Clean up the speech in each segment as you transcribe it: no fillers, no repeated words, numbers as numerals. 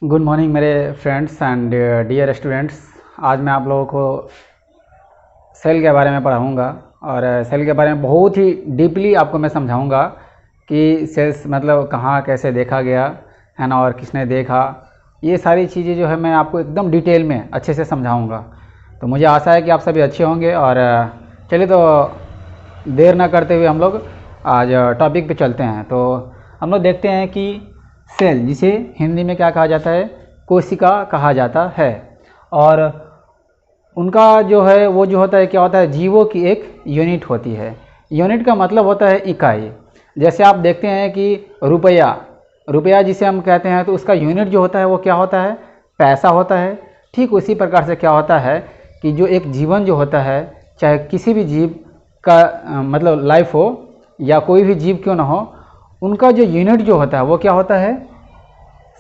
Good morning मेरे friends and dear students. आज मैं आप लोगों को सेल के बारे में पढ़ाऊँगा और सेल के बारे में बहुत ही डीपली आपको मैं समझाऊँगा कि सेल्स मतलब कहाँ कैसे देखा गया है ना, और किसने देखा। ये सारी चीज़ें जो है मैं आपको एकदम डिटेल में अच्छे से समझाऊँगा। तो मुझे आशा है कि आप सभी अच्छे होंगे। और चलिए तो देर ना करते हुए हम लोग आज टॉपिक पे चलते हैं। तो हम लोग देखते हैं कि सेल, जिसे हिंदी में क्या कहा जाता है, कोशिका कहा जाता है। और उनका जो है वो जो होता है क्या होता है, जीवों की एक यूनिट होती है। यूनिट का मतलब होता है इकाई। जैसे आप देखते हैं कि रुपया जिसे हम कहते हैं तो उसका यूनिट जो होता है वो क्या होता है, पैसा होता है। ठीक उसी प्रकार से क्या होता है कि जो एक जीवन जो होता है, चाहे किसी भी जीव का मतलब लाइफ हो या कोई भी जीव क्यों ना हो, उनका जो यूनिट जो होता है वो क्या होता है,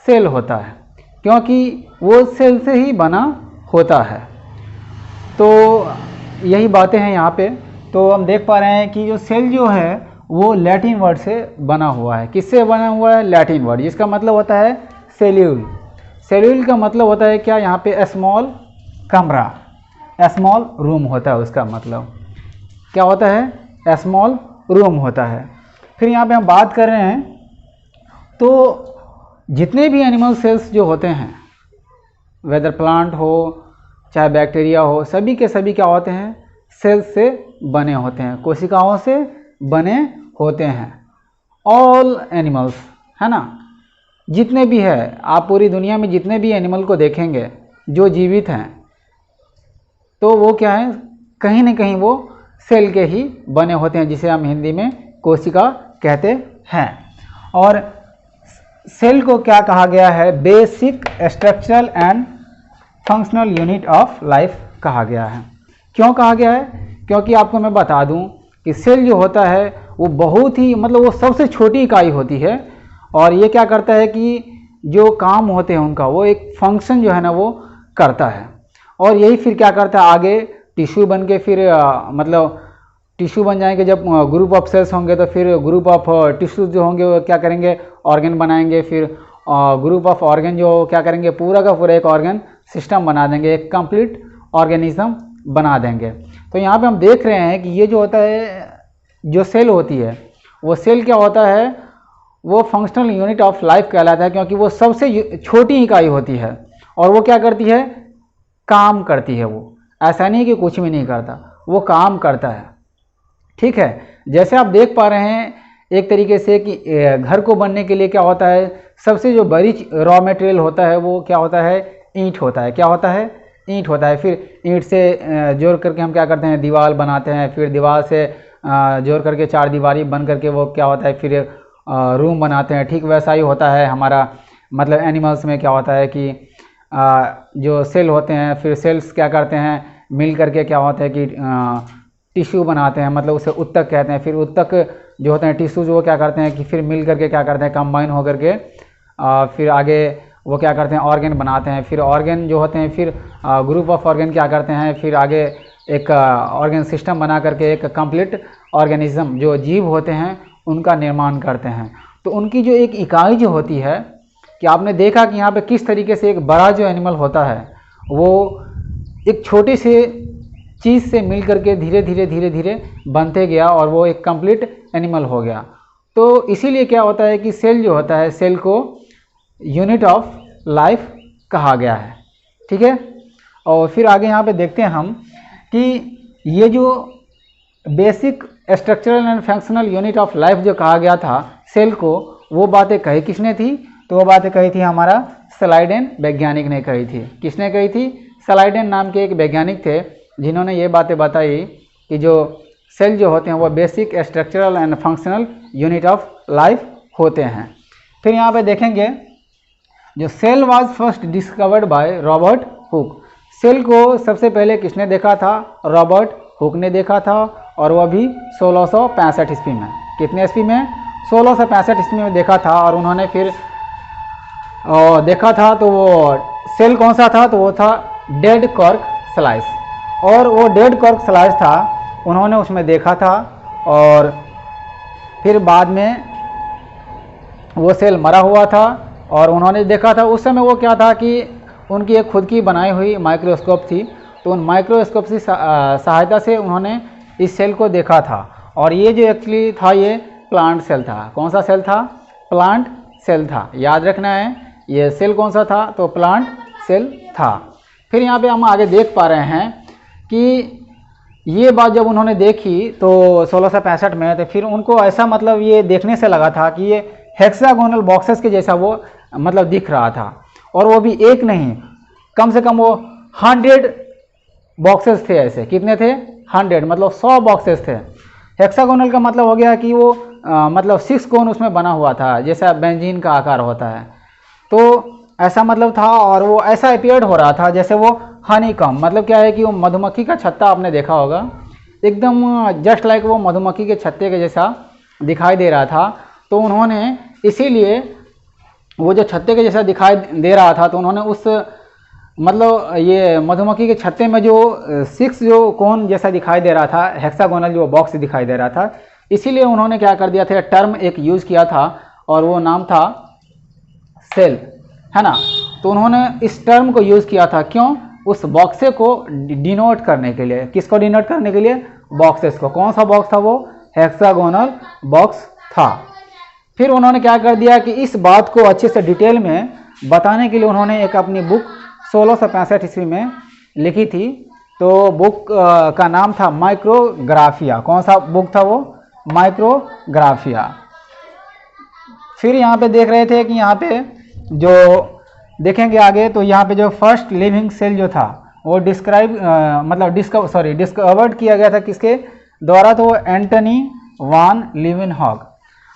सेल होता है, क्योंकि वो सेल से ही बना होता है। तो यही बातें हैं यहाँ पे। तो हम देख पा रहे हैं कि जो सेल जो है वो लैटिन वर्ड से बना हुआ है। किससे बना हुआ है? लैटिन वर्ड, जिसका मतलब होता है सेल्यूल। सेल्यूल का मतलब होता है क्या, यहाँ पे स्मॉल कमरा, स्मॉल रूम होता है। उसका मतलब क्या होता है, स्मॉल रूम होता है। फिर यहाँ पे हम बात कर रहे हैं तो जितने भी एनिमल सेल्स जो होते हैं, वेदर प्लांट हो चाहे बैक्टीरिया हो, सभी के सभी क्या होते हैं, सेल्स से बने होते हैं, कोशिकाओं से बने होते हैं। ऑल एनिमल्स, है ना, जितने भी है, आप पूरी दुनिया में जितने भी एनिमल को देखेंगे जो जीवित हैं, तो वो क्या है, कहीं ना कहीं वो सेल के ही बने होते हैं, जिसे हम हिंदी में कोशिका कहते हैं। और सेल को क्या कहा गया है, basic structural and functional unit of life कहा गया है। क्यों कहा गया है? क्योंकि आपको मैं बता दूं कि सेल जो होता है वो बहुत ही मतलब वो सबसे छोटी इकाई होती है। और ये क्या करता है कि जो काम होते हैं उनका वो एक फंक्शन जो है ना वो करता है। और यही फिर क्या करता है, आगे टिश्यू बन के फिर मतलब टिश्यू बन जाएंगे। जब ग्रुप ऑफ सेल्स होंगे तो फिर ग्रुप ऑफ टिश्यूज जो होंगे वो क्या करेंगे, ऑर्गन बनाएंगे। फिर ग्रुप ऑफ ऑर्गन जो क्या करेंगे, पूरा का पूरा एक ऑर्गन सिस्टम बना देंगे, एक कंप्लीट ऑर्गेनिज्म बना देंगे। तो यहाँ पे हम देख रहे हैं कि ये जो होता है, जो सेल होती है, वो सेल क्या होता है, वो फंक्शनल यूनिट ऑफ लाइफ कहलाता है, क्योंकि वो सबसे छोटी इकाई होती है। और वो क्या करती है, काम करती है। वो ऐसा नहीं कि कुछ भी नहीं करता, वो काम करता है। ठीक है, जैसे आप देख पा रहे हैं एक तरीके से कि घर को बनने के लिए क्या होता है, सबसे जो बड़ी रॉ मटेरियल होता है वो क्या होता है, ईंट होता है। क्या होता है, ईंट होता है। फिर ईंट से जोड़ करके हम क्या करते हैं, दीवार बनाते हैं। फिर दीवार से जोड़ करके चार दीवारी बन करके वो क्या होता है, फिर रूम बनाते हैं। ठीक वैसा ही होता है हमारा मतलब एनिमल्स में क्या होता है कि जो सेल होते हैं, फिर सेल्स क्या करते हैं, मिल करके क्या होता है कि टिश्यू बनाते हैं, मतलब उसे उत्तक कहते हैं। फिर उत्तक जो होते हैं टिश्यूज वो क्या करते हैं कि फिर मिल करके क्या करते हैं, कंबाइन हो करके फिर आगे वो क्या करते हैं, ऑर्गन बनाते हैं। फिर ऑर्गन जो होते हैं, फिर ग्रुप ऑफ ऑर्गन क्या करते हैं, फिर आगे एक ऑर्गन सिस्टम बना करके एक कंप्लीट ऑर्गेनिज्म जो जीव होते हैं उनका निर्माण करते हैं। तो उनकी जो एक इकाई जो होती है, कि आपने देखा कि यहाँ पे किस तरीके से एक बड़ा जो एनिमल होता है वो एक छोटे से चीज़ से मिल करके धीरे धीरे बनते गया और वो एक कंप्लीट एनिमल हो गया। तो इसीलिए क्या होता है कि सेल जो होता है, सेल को यूनिट ऑफ लाइफ कहा गया है। ठीक है, और फिर आगे यहाँ पे देखते हैं हम कि ये जो basic structural and functional unit of life जो कहा गया था सेल को, वो बातें कही किसने थी? तो वो बातें कही थी हमारा स्लाइडेन वैज्ञानिक ने कही थी। किसने कही थी? स्लाइडेन नाम के एक वैज्ञानिक थे, जिन्होंने ये बातें बताई कि जो सेल जो होते हैं वो basic structural and functional unit of life होते हैं। फिर यहाँ पे देखेंगे जो cell was first discovered by Robert Hooke. Cell को सबसे पहले किसने देखा था? रॉबर्ट हुक ने देखा था, और वह भी 1665 ईस्वी में। कितने ईस्वी में? 1665 ईस्वी में देखा था। और उन्होंने फिर देखा था तो वो सेल कौन सा था? तो वो था डेड कॉर्क स्लाइस। और वो डेड कॉर्क स्लाइस था, उन्होंने उसमें देखा था। और फिर बाद में वो सेल मरा हुआ था और उन्होंने देखा था उस समय वो क्या था कि उनकी एक खुद की बनाई हुई माइक्रोस्कोप थी, तो उन माइक्रोस्कोप की सहायता से उन्होंने इस सेल को देखा था। और ये जो एक्चुअली था ये प्लांट सेल था। कौन सा सेल था? प्लांट सेल था। याद रखना है ये सेल कौन सा था, तो प्लांट सेल था। फिर यहाँ पे हम आगे देख पा रहे हैं कि ये बात जब उन्होंने देखी तो 1665 में, तो फिर उनको ऐसा मतलब ये देखने से लगा था कि ये हेक्सागोनल बॉक्सेस के जैसा वो मतलब दिख रहा था। और वो भी एक नहीं, कम से कम वो 100 बॉक्सेस थे। ऐसे कितने थे? 100, मतलब 100 बॉक्सेस थे। हेक्सागोनल का मतलब हो गया कि वो मतलब 6 कोन उसमें बना हुआ था, जैसा बेंजीन का आकार होता है, तो ऐसा मतलब था। और वो ऐसा अपीयर्ड हो रहा था जैसे वो हनी कम, मतलब क्या है कि वो मधुमक्खी का छत्ता आपने देखा होगा, एकदम जस्ट लाइक वो मधुमक्खी के छत्ते के जैसा दिखाई दे रहा था। तो उन्होंने इसीलिए वो जो छत्ते के जैसा दिखाई दे रहा था, तो उन्होंने उस मतलब ये मधुमक्खी के छत्ते में जो 6 जो कोन जैसा दिखाई दे रहा था, हेक्सागोनल जो बॉक्स दिखाई दे रहा था, इसीलिए उन्होंने क्या कर दिया था, टर्म एक यूज़ किया था और वो नाम था सेल, है ना। तो उन्होंने इस टर्म को यूज़ किया था, क्यों? उस बॉक्से को डिनोट करने के लिए। किसको डिनोट करने के लिए? बॉक्सेस को। कौन सा बॉक्स था वो? हेक्सागोनल बॉक्स था। फिर उन्होंने क्या कर दिया कि इस बात को अच्छे से डिटेल में बताने के लिए उन्होंने एक अपनी बुक 1665 ईस्वी में लिखी थी। तो बुक का नाम था माइक्रोग्राफिया। कौन सा बुक था वो? माइक्रोग्राफिया। फिर यहाँ पे देख रहे थे कि यहाँ पे जो देखेंगे आगे, तो यहाँ पे जो फर्स्ट लिविंग सेल जो था वो डिस्कवर्ड किया गया था किसके द्वारा? तो एंटनी वान लीवेनहॉक।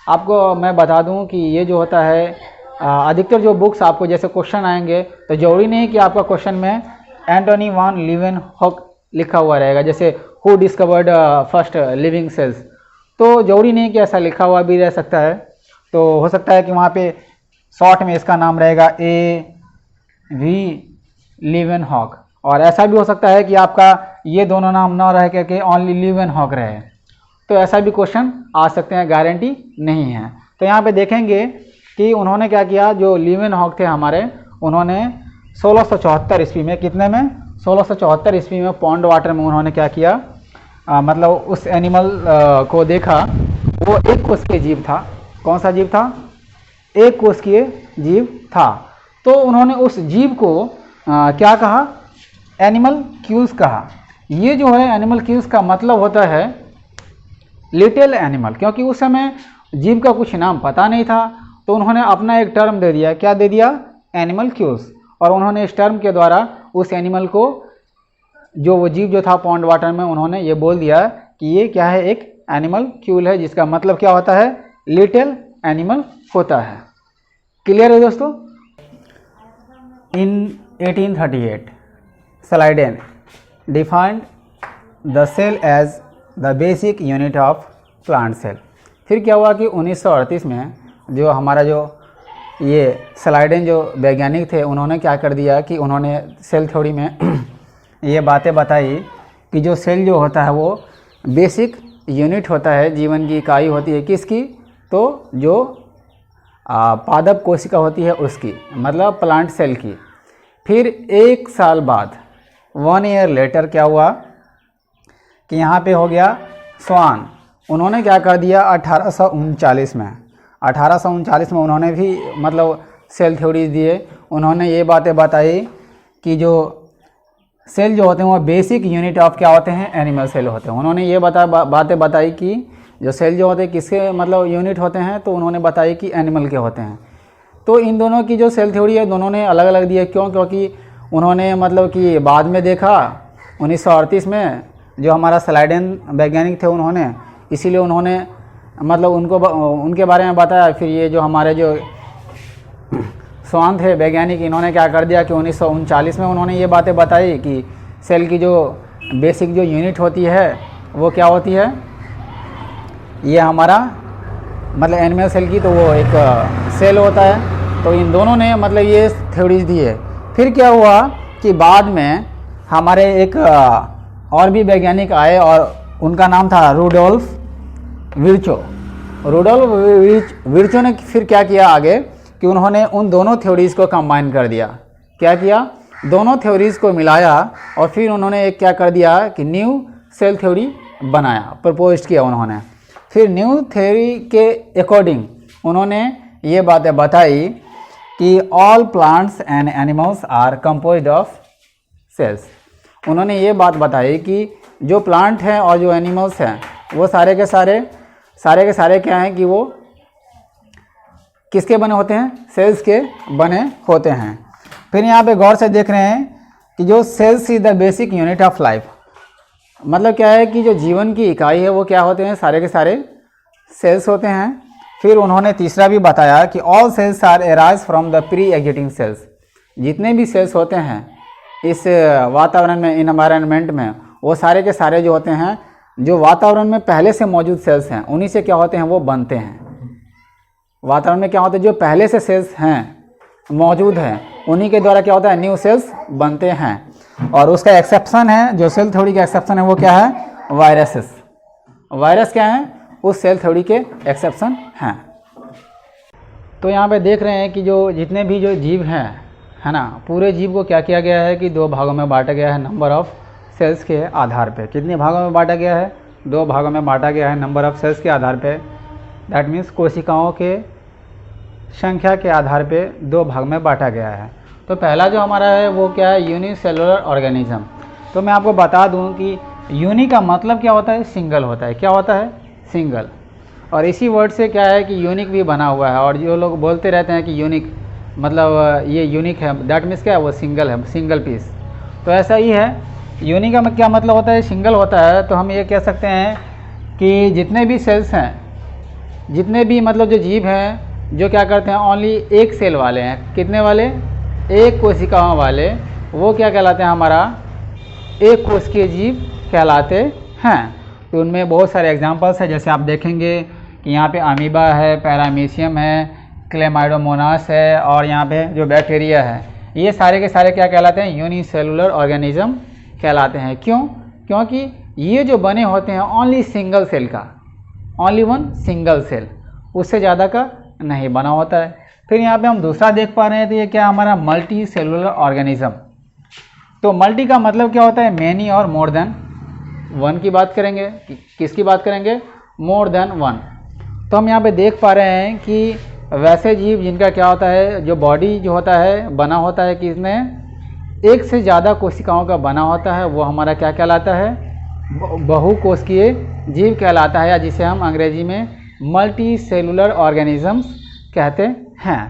आपको मैं बता दूं कि ये जो होता है अधिकतर जो बुक्स आपको जैसे क्वेश्चन आएंगे, तो जरूरी नहीं कि आपका क्वेश्चन में एंटनी वान लीवेनहॉक लिखा हुआ रहेगा, जैसे who discovered first living cells, तो जरूरी नहीं कि ऐसा लिखा हुआ भी रह सकता है। तो हो सकता है कि वहाँ पे शॉर्ट में इसका नाम रहेगा A.V. लीवेनहॉक, और ऐसा भी हो सकता है कि आपका ये दोनों नाम ना रह करके ओनली लीवेनहॉक रहे। तो ऐसा भी क्वेश्चन आ सकते हैं, गारंटी नहीं है। तो यहाँ पे देखेंगे कि उन्होंने क्या किया, जो लीवेनहॉक थे हमारे, उन्होंने 1674 ईस्वी में, कितने में? 1674 ईस्वी में पॉन्ड वाटर में उन्होंने क्या किया, मतलब उस एनिमल को देखा। वो एक कोष के जीव था। कौन सा जीव था? एक कोशिकीय जीव था। तो उन्होंने उस जीव को क्या कहा? एनिमल क्यूज कहा। ये जो है एनिमल क्यूज का मतलब होता है लिटिल एनिमल, क्योंकि उस समय जीव का कुछ नाम पता नहीं था, तो उन्होंने अपना एक टर्म दे दिया। क्या दे दिया? Animalcules. और उन्होंने इस टर्म के द्वारा उस एनिमल को, जो वो जीव जो था पॉन्ड वाटर में, उन्होंने ये बोल दिया कि ये क्या है? एक एनिमल क्यूल है, जिसका मतलब क्या होता है? लिटिल एनिमल होता है। क्लियर है दोस्तों? In 1838 Schleiden defined the cell as the basic unit of plant cell. फिर क्या हुआ कि 1938 में जो हमारा जो ये स्लाइडेन जो वैज्ञानिक थे, उन्होंने क्या कर दिया कि उन्होंने सेल थ्योरी में ये बातें बताई कि जो सेल जो होता है वो बेसिक यूनिट होता है, जीवन की इकाई होती है। किसकी? तो जो पादप कोशिका होती है उसकी, मतलब प्लांट सेल की। फिर 1 साल बाद 1 ईयर लेटर क्या हुआ कि यहाँ पे हो गया स्वान। उन्होंने क्या कर दिया 1839 में, 1839 में उन्होंने भी मतलब सेल थ्योरी दिए। उन्होंने ये बातें बताई कि जो सेल जो होते हैं वो बेसिक यूनिट ऑफ क्या होते हैं? एनिमल सेल होते हैं। उन्होंने ये बातें बताई कि जो सेल जो होते हैं किसके मतलब यूनिट होते हैं, तो उन्होंने बताई कि एनिमल के होते हैं। तो इन दोनों की जो सेल थ्योरी है दोनों ने अलग अलग दिए। क्यों? क्योंकि उन्होंने मतलब कि बाद में देखा 1938 में जो हमारा स्लाइडेन वैज्ञानिक थे, उन्होंने इसीलिए उन्होंने मतलब उनके बारे में बताया। फिर ये जो हमारे जो स्वान थे वैज्ञानिक, इन्होंने क्या कर दिया कि 1939 में उन्होंने ये बातें बताई कि सेल की जो बेसिक जो यूनिट होती है वो क्या होती है? ये हमारा मतलब एनिमल सेल की, तो वो एक सेल होता है। तो इन दोनों ने मतलब ये थ्योरीज दी है। फिर क्या हुआ कि बाद में हमारे एक और भी वैज्ञानिक आए और उनका नाम था रुडोल्फ विर्चो। रुडोल्फ विर्चो ने फिर क्या किया आगे कि उन्होंने उन दोनों थ्योरीज़ को कंबाइन कर दिया। क्या किया? दोनों थ्योरीज़ को मिलाया और फिर उन्होंने एक क्या कर दिया कि न्यू सेल थ्योरी बनाया, प्रपोज किया उन्होंने। फिर न्यू थ्योरी के अकॉर्डिंग उन्होंने ये बातें बताई कि all plants and animals are composed of cells. उन्होंने ये बात बताई कि जो प्लांट हैं और जो एनिमल्स हैं वो सारे के सारे क्या हैं कि वो किसके बने होते हैं? सेल्स के बने होते हैं। फिर यहाँ पे गौर से देख रहे हैं कि जो cells is the basic unit of life, मतलब क्या है कि जो जीवन की इकाई है वो क्या होते हैं? सारे के सारे सेल्स होते हैं। फिर उन्होंने तीसरा भी बताया कि all cells are arise from the pre existing cells. जितने भी सेल्स होते हैं इस वातावरण में, इन्वायरमेंट में, वो सारे के सारे जो होते हैं जो वातावरण में पहले से मौजूद सेल्स हैं उन्हीं से क्या होते हैं? वो बनते हैं। वातावरण में क्या होता है? जो पहले से सेल्स हैं मौजूद हैं उन्हीं के द्वारा क्या होता है? न्यू सेल्स बनते हैं। और उसका एक्सेप्शन है, जो सेल थ्योरी का एक्सेप्शन है वो क्या है? वायरसेस। वायरस क्या है? उस सेल थ्योरी के एक्सेप्शन हैं। तो यहाँ पे देख रहे हैं कि जो जितने भी जो जीव हैं, है ना, पूरे जीव को क्या किया गया है कि 2 भागों में बांटा गया है नंबर ऑफ सेल्स के आधार पे। कितने भागों में बांटा गया है? 2 भागों में बांटा गया है नंबर ऑफ सेल्स के आधार पे। दैट मीन्स कोशिकाओं के संख्या के आधार पे 2 भाग में बांटा गया है। तो पहला जो हमारा है वो क्या है? Unicellular organism. तो मैं आपको बता दूं कि यूनि का मतलब क्या होता है? सिंगल होता है। क्या होता है? सिंगल। और इसी वर्ड से क्या है कि यूनिक भी बना हुआ है। और जो लोग बोलते रहते हैं कि यूनिक मतलब ये यूनिक है, दैट मीन्स क्या है? वो सिंगल है, सिंगल पीस। तो ऐसा ही है, यूनिक का क्या मतलब होता है? सिंगल होता है। तो हम ये कह सकते हैं कि जितने भी सेल्स हैं, जितने भी मतलब जो जीव हैं जो क्या करते हैं? ओनली एक सेल वाले हैं। कितने वाले? एक कोशिकाओं वाले। वो क्या कहलाते हैं? हमारा एक कोशिकीय जीव कहलाते हैं। तो उनमें बहुत सारे एग्जांपल्स हैं, जैसे आप देखेंगे कि यहाँ पे अमीबा है, पैरामीशियम है, क्लेमाइडोमोनास है, और यहाँ पे जो बैक्टीरिया है, ये सारे के सारे क्या कहलाते हैं? यूनिसेलुलर ऑर्गेनिज्म कहलाते हैं। क्यों? क्योंकि ये जो बने होते हैं ओनली सिंगल सेल का, ओनली वन सिंगल सेल, उससे ज़्यादा का नहीं बना होता है। फिर यहाँ पे हम दूसरा देख पा रहे हैं, तो ये क्या हमारा मल्टी सेलुलर ऑर्गेनिज्म। तो मल्टी का मतलब क्या होता है? मैनी और मोर देन वन की बात करेंगे। किसकी बात करेंगे? More than one. तो हम यहाँ पे देख पा रहे हैं कि वैसे जीव जिनका क्या होता है, जो बॉडी जो होता है बना होता है कि इसमें एक से ज़्यादा कोशिकाओं का बना होता है, वो हमारा क्या कहलाता है? बहुकोशिकीय जीव कहलाता है, या जिसे हम अंग्रेजी में मल्टी सेलुलर ऑर्गेनिजम्स कहते हैं।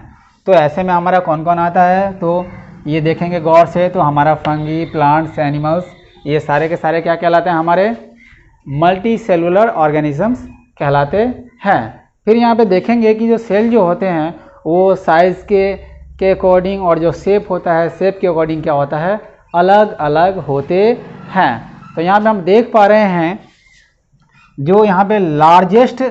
तो ऐसे में हमारा कौन कौन आता है? तो ये देखेंगे गौर से, तो हमारा फंगी, प्लांट्स, एनिमल्स, ये सारे के सारे क्या कहलाते हैं? हमारे मल्टी सेलुलर ऑर्गेनिजम्स कहलाते हैं। फिर यहाँ पे देखेंगे कि जो सेल जो होते हैं वो साइज़ के अकॉर्डिंग और जो शेप होता है शेप के अकॉर्डिंग क्या होता है? अलग अलग होते हैं। तो यहाँ पे हम देख पा रहे हैं जो यहाँ पे लार्जेस्ट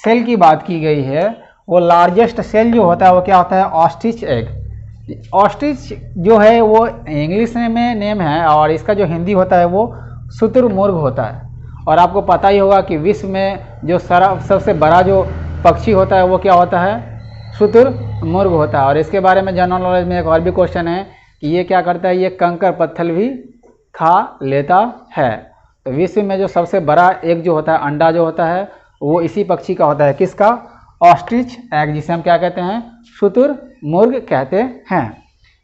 सेल की बात की गई है, वो लार्जेस्ट सेल जो होता है वो क्या होता है? Ostrich egg. ऑस्ट्रिच जो है वो इंग्लिश में नेम है, और इसका जो हिंदी होता है वो शुतुरमुर्ग होता है। और आपको पता ही होगा कि विश्व में जो सबसे बड़ा जो पक्षी होता है वो क्या होता है? शुतुरमुर्ग होता है। और इसके बारे में जनरल नॉलेज में एक और भी क्वेश्चन है कि ये क्या करता है? ये कंकर पत्थर भी खा लेता है। तो विश्व में जो सबसे बड़ा एग जो होता है, अंडा जो होता है, वो इसी पक्षी का होता है। किसका? ऑस्ट्रिच एग, जिसे हम क्या कहते हैं? शुतुरमुर्ग कहते हैं।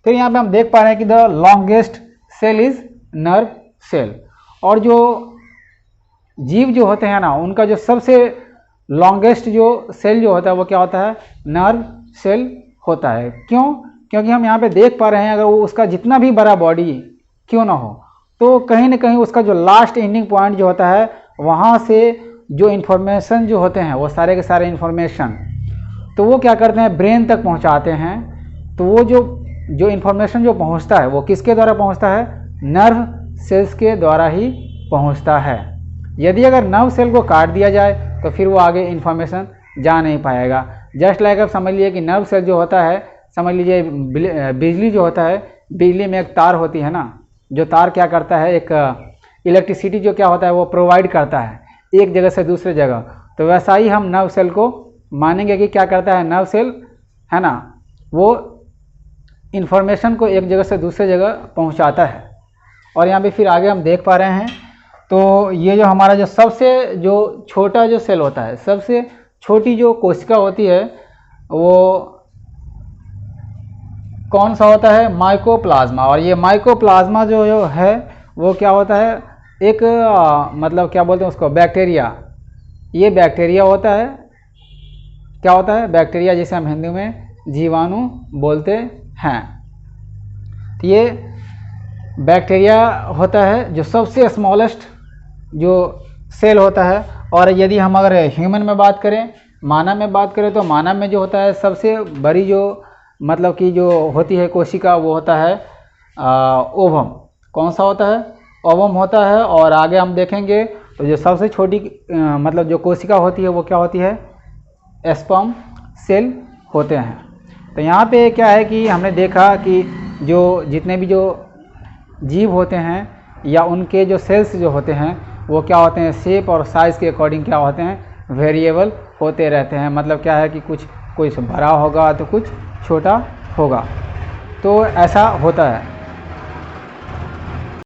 फिर यहाँ पे हम देख पा रहे हैं कि the longest cell is nerve cell. और जो जीव जो होते हैं ना, उनका जो सबसे लॉन्गेस्ट जो सेल जो होता है वो क्या होता है? नर्व सेल होता है। क्यों? क्योंकि हम यहाँ पे देख पा रहे हैं अगर वो उसका जितना भी बड़ा बॉडी क्यों ना हो, तो कहीं ना कहीं उसका जो लास्ट एंडिंग पॉइंट जो होता है वहाँ से जो इन्फॉर्मेशन जो होते हैं वो सारे के सारे इन्फॉर्मेशन तो वो क्या करते हैं? ब्रेन तक पहुँचाते हैं। तो वो जो इन्फॉर्मेशन जो पहुँचता है वो किसके द्वारा पहुँचता है? नर्व सेल्स के द्वारा ही पहुँचता है। यदि अगर नर्व सेल को काट दिया जाए तो फिर वो आगे इन्फॉर्मेशन जा नहीं पाएगा। जस्ट लाइक आप समझ लीजिए कि नर्व सेल जो होता है, समझ लीजिए बिजली जो होता है, बिजली में एक तार होती है ना, जो तार क्या करता है? एक इलेक्ट्रिसिटी जो क्या होता है वो प्रोवाइड करता है एक जगह से दूसरे जगह। तो वैसा ही हम नर्व सेल को मानेंगे कि क्या करता है? नर्व सेल, है ना, वो इन्फॉर्मेशन को एक जगह से दूसरे जगह पहुंचाता है। और यहाँ पे फिर आगे हम देख पा रहे हैं, तो ये जो हमारा जो सबसे जो छोटा जो सेल होता है, सबसे छोटी जो कोशिका होती है, वो कौन सा होता है? माइकोप्लाज्मा। और ये माइकोप्लाज्मा जो है वो क्या होता है? एक मतलब क्या बोलते हैं उसको, बैक्टीरिया। ये बैक्टीरिया होता है। क्या होता है? बैक्टीरिया, जिसे हम हिंदी में जीवाणु बोलते हैं। तो ये बैक्टीरिया होता है जो सबसे स्मॉलेस्ट जो सेल होता है। और यदि हम अगर ह्यूमन में बात करें, मानव में बात करें, तो मानव में जो होता है सबसे बड़ी जो मतलब कि जो होती है कोशिका, वो होता है ओवम। कौन सा होता है? ओवम होता है। और आगे हम देखेंगे तो जो सबसे छोटी मतलब जो कोशिका होती है वो क्या होती है? स्पर्म सेल होते हैं। तो यहाँ पे क्या है कि हमने देखा कि जो जितने भी जो जीव होते हैं या उनके जो सेल्स जो होते हैं वो क्या होते हैं? शेप और साइज़ के अकॉर्डिंग क्या होते हैं? वेरिएबल होते रहते हैं। मतलब क्या है कि कुछ बड़ा होगा तो कुछ छोटा होगा, तो ऐसा होता है।